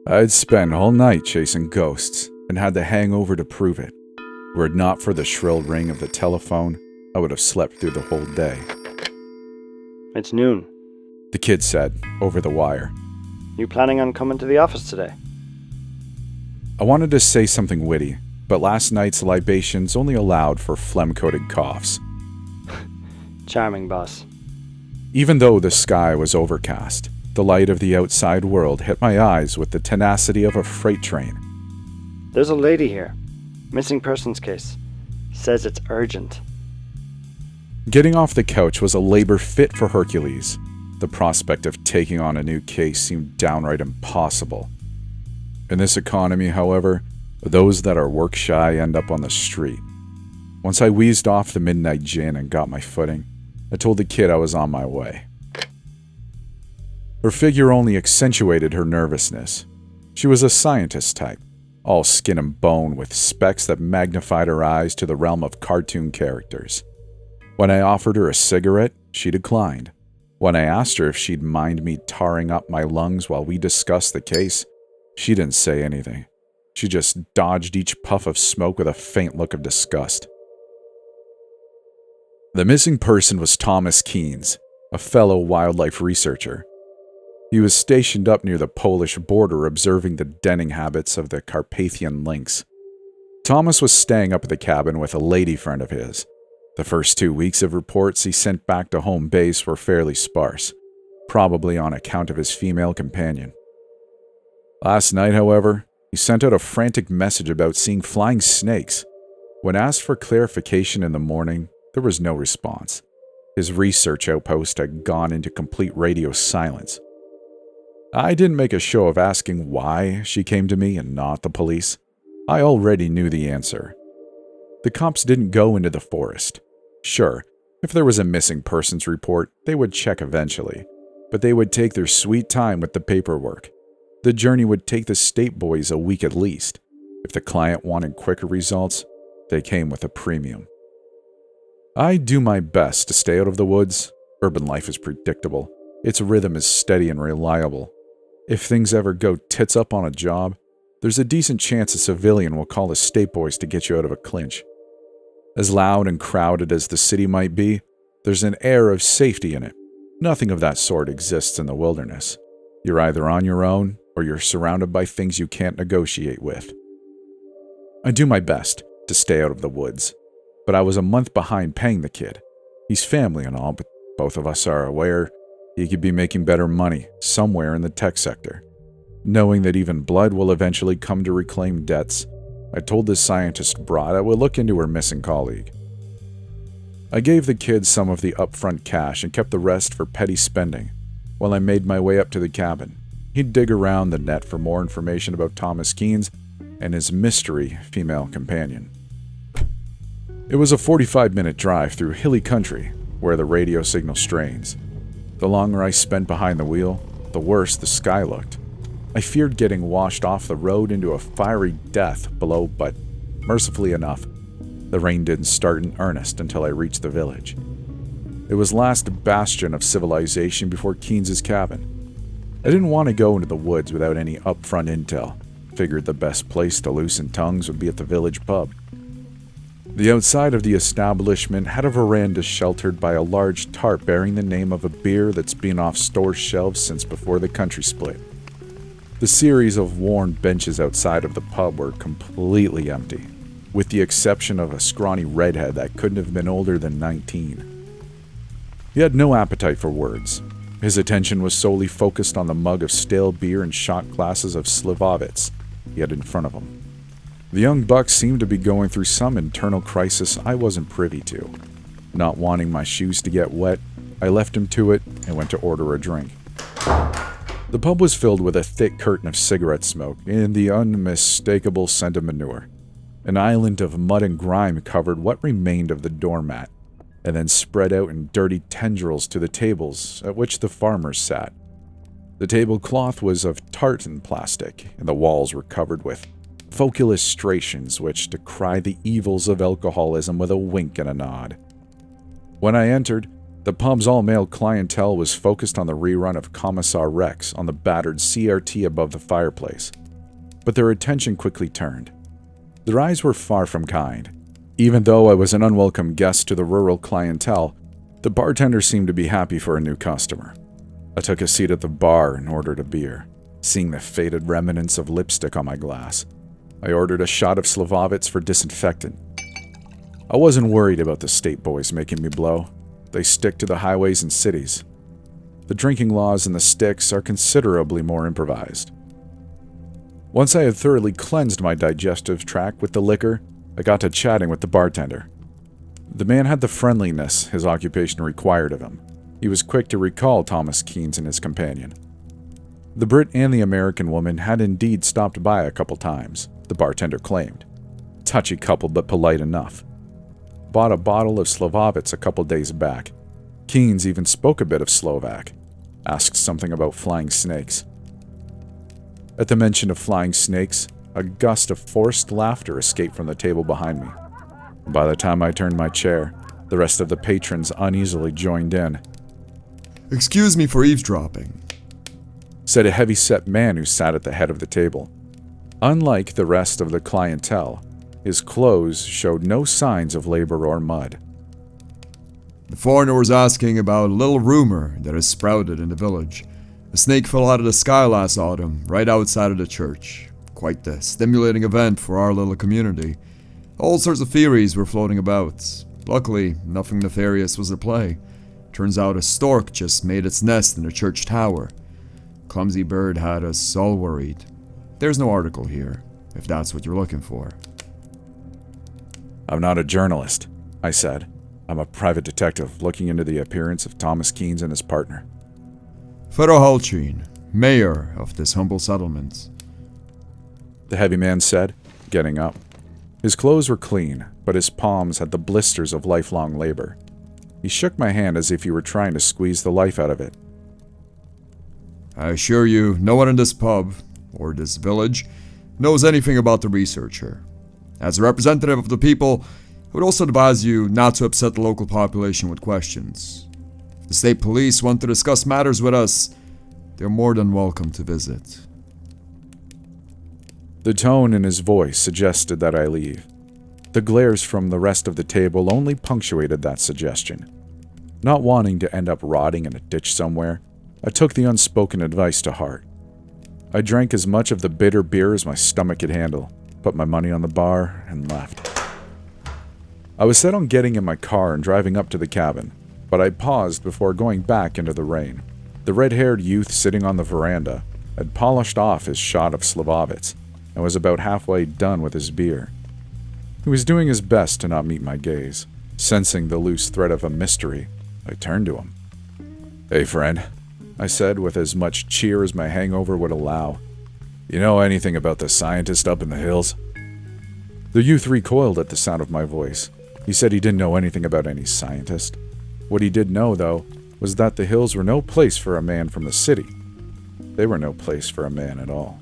I'd spent all night chasing ghosts and had the hangover to prove it. Were it not for the shrill ring of the telephone, I would have slept through the whole day. It's noon. The kid said, over the wire. You planning on coming to the office today? I wanted to say something witty, but last night's libations only allowed for phlegm-coated coughs. Charming, boss. Even though the sky was overcast, the light of the outside world hit my eyes with the tenacity of a freight train. There's a lady here. Missing persons case. Says it's urgent. Getting off the couch was a labor fit for Hercules. The prospect of taking on a new case seemed downright impossible. In this economy, however, those that are work-shy end up on the street. Once I wheezed off the midnight gin and got my footing, I told the kid I was on my way. Her figure only accentuated her nervousness. She was a scientist type, all skin and bone with specs that magnified her eyes to the realm of cartoon characters. When I offered her a cigarette, she declined. When I asked her if she'd mind me tarring up my lungs while we discussed the case, she didn't say anything. She just dodged each puff of smoke with a faint look of disgust. The missing person was Thomas Keynes, a fellow wildlife researcher. He was stationed up near the Polish border observing the denning habits of the Carpathian lynx. Thomas was staying up at the cabin with a lady friend of his. The first 2 weeks of reports he sent back to home base were fairly sparse, probably on account of his female companion. Last night, however, he sent out a frantic message about seeing flying snakes. When asked for clarification in the morning, there was no response. His research outpost had gone into complete radio silence. I didn't make a show of asking why she came to me and not the police. I already knew the answer. The cops didn't go into the forest. Sure, if there was a missing persons report, they would check eventually, but they would take their sweet time with the paperwork. The journey would take the state boys a week at least. If the client wanted quicker results, they came with a premium. I do my best to stay out of the woods. Urban life is predictable. Its rhythm is steady and reliable. If things ever go tits up on a job, there's a decent chance a civilian will call the state boys to get you out of a clinch. As loud and crowded as the city might be, there's an air of safety in it. Nothing of that sort exists in the wilderness. You're either on your own, or you're surrounded by things you can't negotiate with. I do my best to stay out of the woods, but I was a month behind paying the kid. He's family and all, but both of us are aware he could be making better money somewhere in the tech sector. Knowing that even blood will eventually come to reclaim debts, I told this scientist broad I would look into her missing colleague. I gave the kid some of the upfront cash and kept the rest for petty spending. While I made my way up to the cabin, he'd dig around the net for more information about Thomas Keynes and his mystery female companion. It was a 45-minute drive through hilly country where the radio signal strains. The longer I spent behind the wheel, the worse the sky looked. I feared getting washed off the road into a fiery death below, but mercifully enough, the rain didn't start in earnest until I reached the village. It was last bastion of civilization before Keynes' cabin. I didn't want to go into the woods without any upfront intel. Figured the best place to loosen tongues would be at the village pub. The outside of the establishment had a veranda sheltered by a large tarp bearing the name of a beer that's been off store shelves since before the country split. The series of worn benches outside of the pub were completely empty, with the exception of a scrawny redhead that couldn't have been older than 19. He had no appetite for words. His attention was solely focused on the mug of stale beer and shot glasses of Slivovitz he had in front of him. The young buck seemed to be going through some internal crisis I wasn't privy to. Not wanting my shoes to get wet, I left him to it and went to order a drink. The pub was filled with a thick curtain of cigarette smoke and the unmistakable scent of manure. An island of mud and grime covered what remained of the doormat, and then spread out in dirty tendrils to the tables at which the farmers sat. The tablecloth was of tartan plastic, and the walls were covered with folk illustrations which decry the evils of alcoholism with a wink and a nod. When I entered, The pub's all-male clientele was focused on the rerun of Commissar Rex on the battered CRT above the fireplace, but their attention quickly turned. Their eyes were far from kind. Even though I was an unwelcome guest to the rural clientele, the bartender seemed to be happy for a new customer. I took a seat at the bar and ordered a beer, seeing the faded remnants of lipstick on my glass. I ordered a shot of Slavovitz for disinfectant. I wasn't worried about the state boys making me blow. They stick to the highways and cities. The drinking laws in the sticks are considerably more improvised. Once I had thoroughly cleansed my digestive tract with the liquor, I got to chatting with the bartender. The man had the friendliness his occupation required of him. He was quick to recall Thomas Keynes and his companion. The Brit and the American woman had indeed stopped by a couple times, the bartender claimed. Touchy couple, but polite enough. Bought a bottle of Slavovitz a couple days back. Keynes even spoke a bit of Slovak. Asked something about flying snakes. At the mention of flying snakes, a gust of forced laughter escaped from the table behind me. By the time I turned my chair, the rest of the patrons uneasily joined in. "Excuse me for eavesdropping," said a heavy-set man who sat at the head of the table. Unlike the rest of the clientele, his clothes showed no signs of labor or mud. "The foreigner was asking about a little rumor that has sprouted in the village. A snake fell out of the sky last autumn, right outside of the church. Quite the stimulating event for our little community. All sorts of theories were floating about. Luckily, nothing nefarious was at play. Turns out a stork just made its nest in the church tower. Clumsy bird had us all worried. There's no article here, if that's what you're looking for." "I'm not a journalist," I said. "I'm a private detective looking into the appearance of Thomas Keynes and his partner." "Ferohalchin, mayor of this humble settlement," the heavy man said, getting up. His clothes were clean, but his palms had the blisters of lifelong labor. He shook my hand as if he were trying to squeeze the life out of it. "I assure you, no one in this pub, or this village, knows anything about the researcher. As a representative of the people, I would also advise you not to upset the local population with questions. If the state police want to discuss matters with us, they're more than welcome to visit." The tone in his voice suggested that I leave. The glares from the rest of the table only punctuated that suggestion. Not wanting to end up rotting in a ditch somewhere, I took the unspoken advice to heart. I drank as much of the bitter beer as my stomach could handle, put my money on the bar, and left. I was set on getting in my car and driving up to the cabin, but I paused before going back into the rain. The red-haired youth sitting on the veranda had polished off his shot of Slavovitz and was about halfway done with his beer. He was doing his best to not meet my gaze. Sensing the loose thread of a mystery, I turned to him. "Hey, friend," I said with as much cheer as my hangover would allow. "You know anything about the scientist up in the hills?" The youth recoiled at the sound of my voice. He said he didn't know anything about any scientist. What he did know, though, was that the hills were no place for a man from the city. They were no place for a man at all.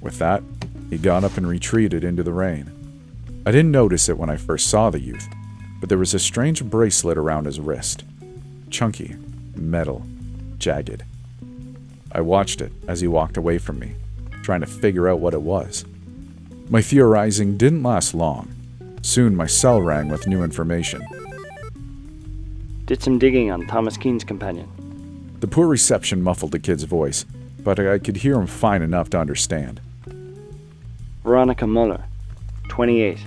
With that, he got up and retreated into the rain. I didn't notice it when I first saw the youth, but there was a strange bracelet around his wrist. Chunky, metal, jagged. I watched it as he walked away from me, trying to figure out what it was. My theorizing didn't last long. Soon my cell rang with new information. Did some digging on Thomas Keynes' companion. The poor reception muffled the kid's voice, but I could hear him fine enough to understand. Veronica Muller, 28.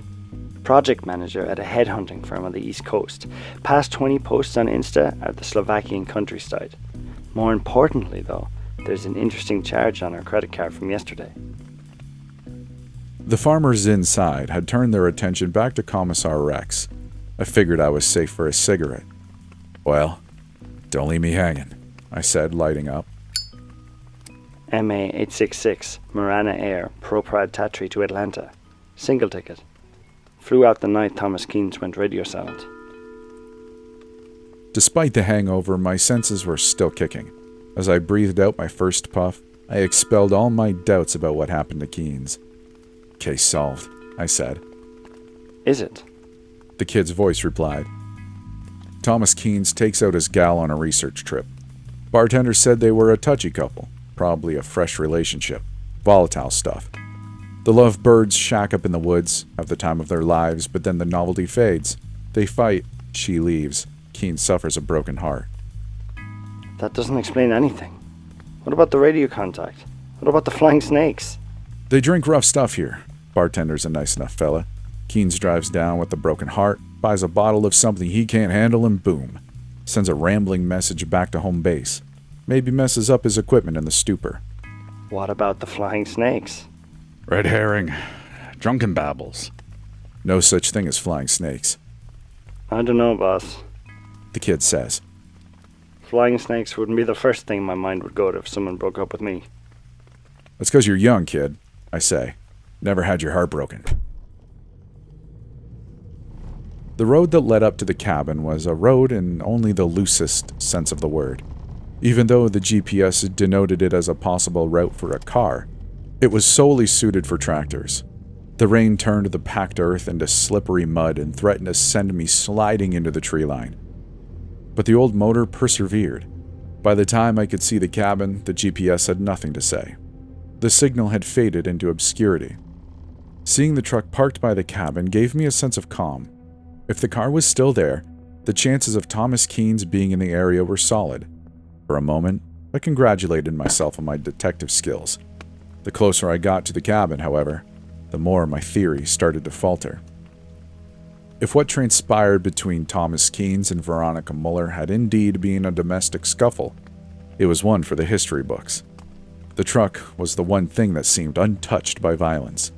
Project manager at a headhunting firm on the East Coast. Past 20 posts on Insta at the Slovakian countryside. More importantly, though, there's an interesting charge on her credit card from yesterday. The farmers inside had turned their attention back to Commissar Rex. I figured I was safe for a cigarette. "Well, don't leave me hanging," I said, lighting up. MA 866, Marana Air, Pro Pride Tatry to Atlanta. Single ticket. Flew out the night Thomas Keynes went radio silent. Despite the hangover, my senses were still kicking. As I breathed out my first puff, I expelled all my doubts about what happened to Keynes. "Case solved," I said. Is it? The kid's voice replied. Thomas Keynes takes out his gal on a research trip. Bartender said they were a touchy couple, probably a fresh relationship, volatile stuff. The lovebirds shack up in the woods, have the time of their lives, but then the novelty fades. They fight, she leaves. Keynes suffers a broken heart. That doesn't explain anything. What about the radio contact? What about the flying snakes? They drink rough stuff here. Bartender's a nice enough fella. Keynes drives down with a broken heart, buys a bottle of something he can't handle, and boom. Sends a rambling message back to home base. Maybe messes up his equipment in the stupor. What about the flying snakes? Red herring. Drunken babbles. No such thing as flying snakes, I don't know, boss. the kid says. Flying snakes wouldn't be the first thing my mind would go to if someone broke up with me. That's 'cause you're young, kid, I say. Never had your heart broken. The road that led up to the cabin was a road in only the loosest sense of the word. Even though the GPS denoted it as a possible route for a car, it was solely suited for tractors. The rain turned the packed earth into slippery mud and threatened to send me sliding into the tree line. But the old motor persevered. By the time I could see the cabin, the GPS had nothing to say. The signal had faded into obscurity. Seeing the truck parked by the cabin gave me a sense of calm. If the car was still there, the chances of Thomas Keynes being in the area were solid. For a moment, I congratulated myself on my detective skills. The closer I got to the cabin, however, the more my theory started to falter. If what transpired between Thomas Keynes and Veronica Muller had indeed been a domestic scuffle, it was one for the history books. The truck was the one thing that seemed untouched by violence.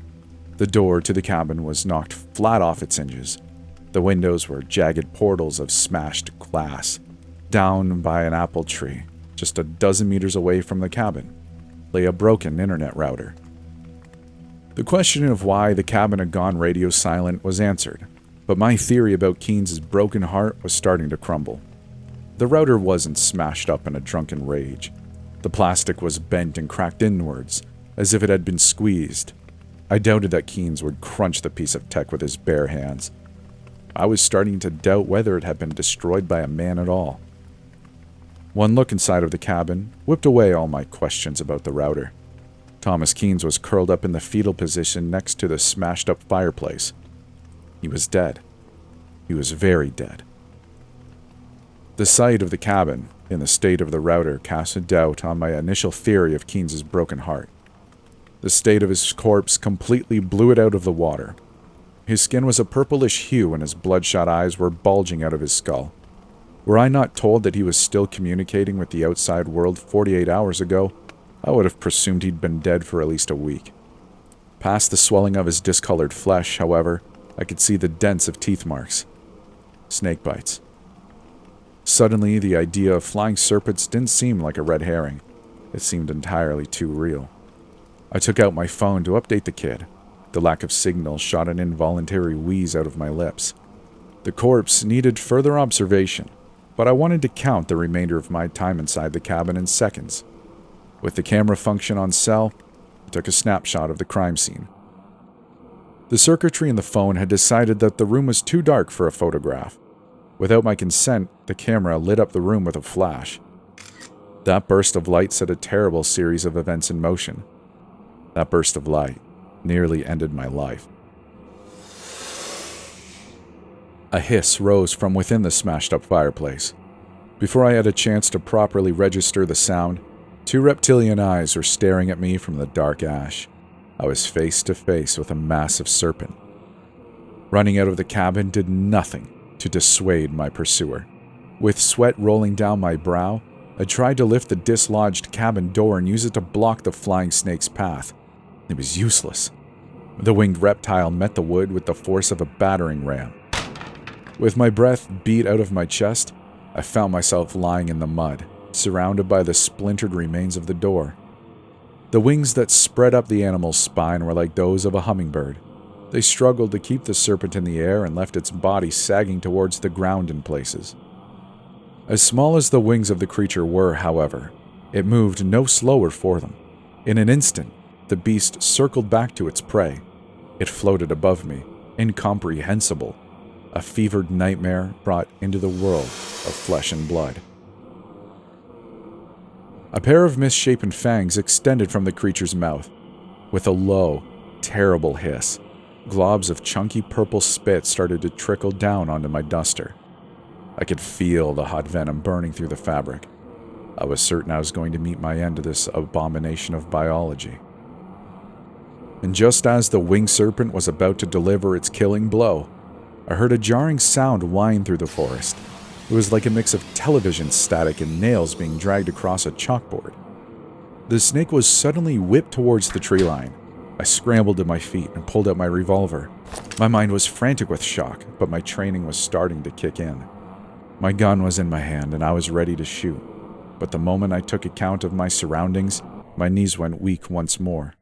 The door to the cabin was knocked flat off its hinges. The windows were jagged portals of smashed glass. Down by an apple tree, just a dozen meters away from the cabin, lay a broken internet router. The question of why the cabin had gone radio silent was answered, but my theory about Keynes' broken heart was starting to crumble. The router wasn't smashed up in a drunken rage. The plastic was bent and cracked inwards, as if it had been squeezed. I doubted that Keynes would crunch the piece of tech with his bare hands. I was starting to doubt whether it had been destroyed by a man at all. One look inside of the cabin whipped away all my questions about the router. Thomas Keynes was curled up in the fetal position next to the smashed-up fireplace. He was dead. He was very dead. The sight of the cabin, in the state of the router, cast a doubt on my initial theory of Keynes' broken heart. The state of his corpse completely blew it out of the water. His skin was a purplish hue and his bloodshot eyes were bulging out of his skull. Were I not told that he was still communicating with the outside world 48 hours ago, I would have presumed he'd been dead for at least a week. Past the swelling of his discolored flesh, however, I could see the dents of teeth marks. Snake bites. Suddenly, the idea of flying serpents didn't seem like a red herring. It seemed entirely too real. I took out my phone to update the kid. The lack of signal shot an involuntary wheeze out of my lips. The corpse needed further observation, but I wanted to count the remainder of my time inside the cabin in seconds. With the camera function on cell, I took a snapshot of the crime scene. The circuitry in the phone had decided that the room was too dark for a photograph. Without my consent, the camera lit up the room with a flash. That burst of light set a terrible series of events in motion. That burst of light nearly ended my life. A hiss rose from within the smashed-up fireplace. Before I had a chance to properly register the sound, two reptilian eyes were staring at me from the dark ash. I was face to face with a massive serpent. Running out of the cabin did nothing to dissuade my pursuer. With sweat rolling down my brow, I tried to lift the dislodged cabin door and use it to block the flying snake's path. It was useless. The winged reptile met the wood with the force of a battering ram. With my breath beat out of my chest, I found myself lying in the mud, surrounded by the splintered remains of the door. The wings that spread up the animal's spine were like those of a hummingbird. They struggled to keep the serpent in the air and left its body sagging towards the ground in places. As small as the wings of the creature were, however, it moved no slower for them. In an instant, the beast circled back to its prey. It floated above me, incomprehensible. a fevered nightmare brought into the world of flesh and blood. A pair of misshapen fangs extended from the creature's mouth. With a low, terrible hiss, globs of chunky purple spit started to trickle down onto my duster. I could feel the hot venom burning through the fabric. I was certain I was going to meet my end to this abomination of biology. And just as the Winged Serpent was about to deliver its killing blow, I heard a jarring sound whine through the forest. It was like a mix of television static and nails being dragged across a chalkboard. The snake was suddenly whipped towards the tree line. I scrambled to my feet and pulled out my revolver. My mind was frantic with shock, but my training was starting to kick in. My gun was in my hand and I was ready to shoot. But the moment I took account of my surroundings, my knees went weak once more.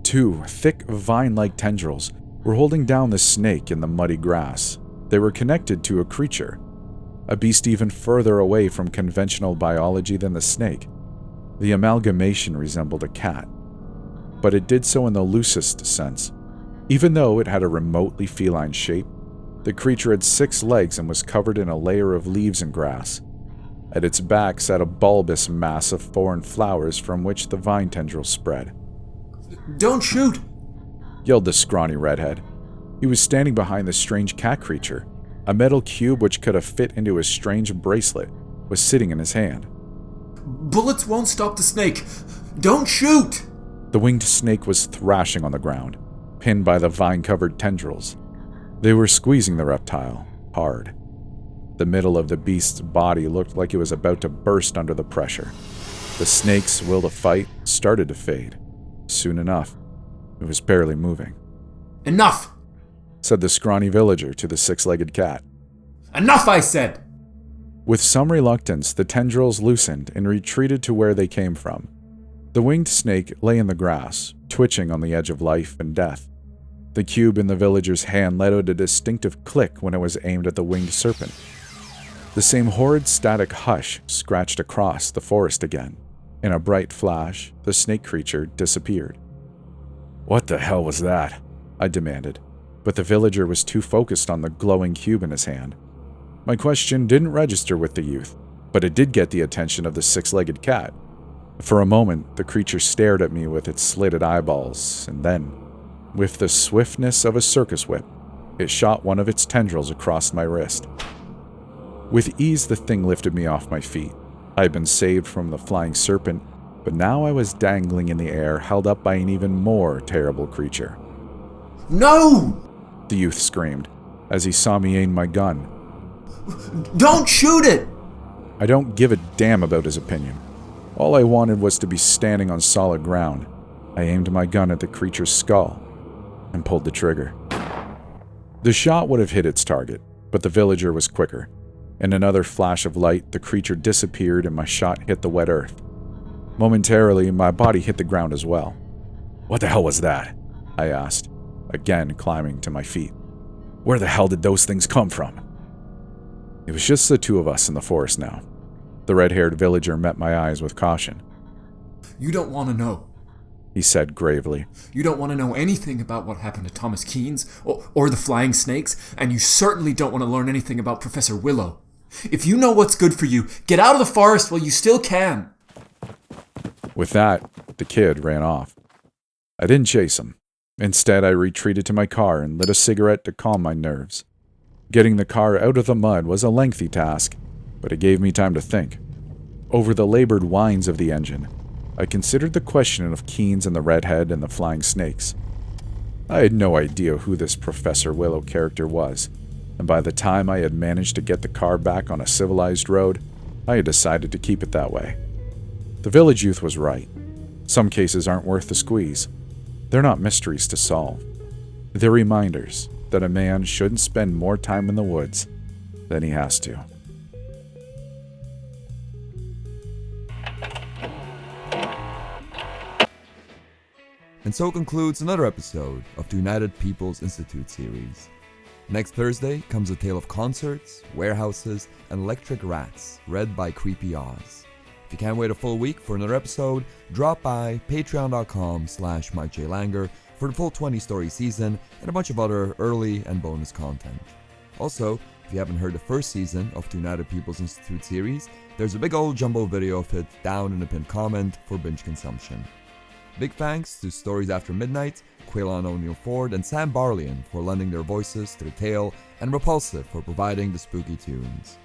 Two thick vine-like tendrils were holding down the snake in the muddy grass. They were connected to a creature, a beast even further away from conventional biology than the snake. The amalgamation resembled a cat, but it did so in the loosest sense. Even though it had a remotely feline shape, the creature had 6 legs and was covered in a layer of leaves and grass. At its back sat a bulbous mass of foreign flowers from which the vine tendrils spread. "Don't shoot!" yelled the scrawny redhead. He was standing behind the strange cat creature. A metal cube which could have fit into his strange bracelet was sitting in his hand. "Bullets won't stop the snake! Don't shoot!" The winged snake was thrashing on the ground, pinned by the vine-covered tendrils. They were squeezing the reptile hard. The middle of the beast's body looked like it was about to burst under the pressure. The snake's will to fight started to fade. Soon enough, it was barely moving. "Enough!" said the scrawny villager to the 6-legged cat. "Enough, I said!" With some reluctance, the tendrils loosened and retreated to where they came from. The winged snake lay in the grass, twitching on the edge of life and death. The cube in the villager's hand let out a distinctive click when it was aimed at the winged serpent. The same horrid static hush scratched across the forest again. In a bright flash, the snake creature disappeared. "What the hell was that?" I demanded, but the villager was too focused on the glowing cube in his hand. My question didn't register with the youth, but it did get the attention of the 6-legged cat. For a moment, the creature stared at me with its slitted eyeballs, and then, with the swiftness of a circus whip, it shot one of its tendrils across my wrist. With ease, the thing lifted me off my feet. I had been saved from the flying serpent, but now I was dangling in the air, held up by an even more terrible creature. "No! The youth screamed, as he saw me aim my gun. Don't shoot it!" I don't give a damn about his opinion. All I wanted was to be standing on solid ground. I aimed my gun at the creature's skull and pulled the trigger. The shot would have hit its target, but the villager was quicker. In another flash of light, the creature disappeared and my shot hit the wet earth. Momentarily, my body hit the ground as well. "What the hell was that?" I asked, again climbing to my feet. "Where the hell did those things come from?" It was just the two of us in the forest now. The red-haired villager met my eyes with caution. "You don't want to know. He said gravely. You don't want to know anything about what happened to Thomas Keynes or the flying snakes, and you certainly don't want to learn anything about Professor Willow. If you know what's good for you, get out of the forest while you still can." With that, the kid ran off. I didn't chase him. Instead, I retreated to my car and lit a cigarette to calm my nerves. Getting the car out of the mud was a lengthy task, but it gave me time to think. Over the labored whines of the engine, I considered the question of Keynes and the redhead and the flying snakes. I had no idea who this Professor Willow character was, and by the time I had managed to get the car back on a civilized road, I had decided to keep it that way. The village youth was right. Some cases aren't worth the squeeze. They're not mysteries to solve. They're reminders that a man shouldn't spend more time in the woods than he has to. And so concludes another episode of the United People's Institute series. Next Thursday comes a tale of concerts, warehouses, and electric rats, read by Creepy Oz. If you can't wait a full week for another episode, drop by patreon.com/MikeJLanger for the full 20-story season and a bunch of other early and bonus content. Also, if you haven't heard the first season of the United People's Institute series, there's a big old jumbo video of it down in the pinned comment for binge consumption. Big thanks to Stories After Midnight, Caolan O'Neil Fordge and Sam Barlian for lending their voices to the tale, and Repulsive for providing the spooky tunes.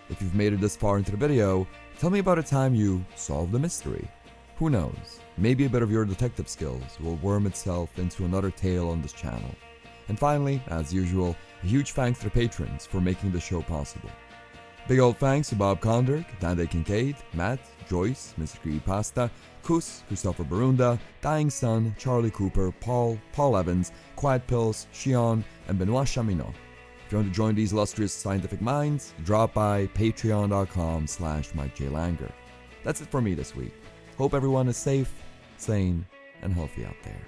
If you've made it this far into the video, tell me about a time you solved a mystery. Who knows, maybe a bit of your detective skills will worm itself into another tale on this channel. And finally, as usual, a huge thanks to the patrons for making the show possible. Big old thanks to Bob Kondirk, Dante Kincaid, Matt, Joyce, Mr. CreepyPasta, Kus, Christopher Barunda, Dying Sun, Charlie Cooper, Paul Evans, Quiet Pills, Shion, and Benoit Chaminot. If you want to join these illustrious scientific minds, drop by patreon.com/MikeJLanger. That's it for me this week. Hope everyone is safe, sane, and healthy out there.